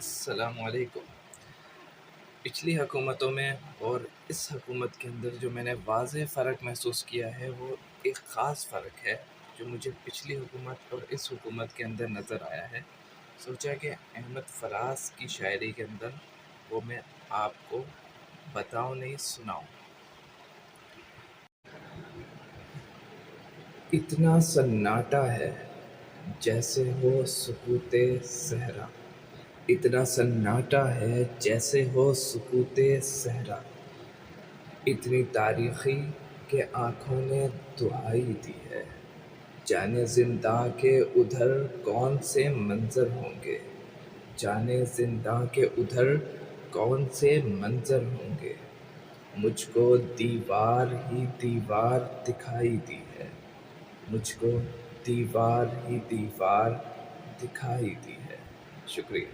السلام علیکم۔ پچھلی حکومتوں میں اور اس حکومت کے اندر جو میں نے واضح فرق محسوس کیا ہے وہ ایک خاص فرق ہے جو مجھے پچھلی حکومت اور اس حکومت کے اندر نظر آیا ہے۔ سوچا کہ احمد فراز کی شاعری کے اندر وہ میں آپ کو بتاؤں نہیں سناؤں۔ اتنا سناٹا ہے جیسے ہو سکوت صحرا، اتنا سناٹا ہے جیسے ہو سکوت صحرا، اتنی تاریخی کہ آنکھوں نے دہائی دی ہے، جانے زنداں کے ادھر کون سے منظر ہوں گے، جانے زنداں کے ادھر کون سے منظر ہوں گے، مجھ کو دیوار ہی دیوار دکھائی دی ہے، مجھ کو دیوار ہی دیوار دکھائی دی ہے۔ شکریہ۔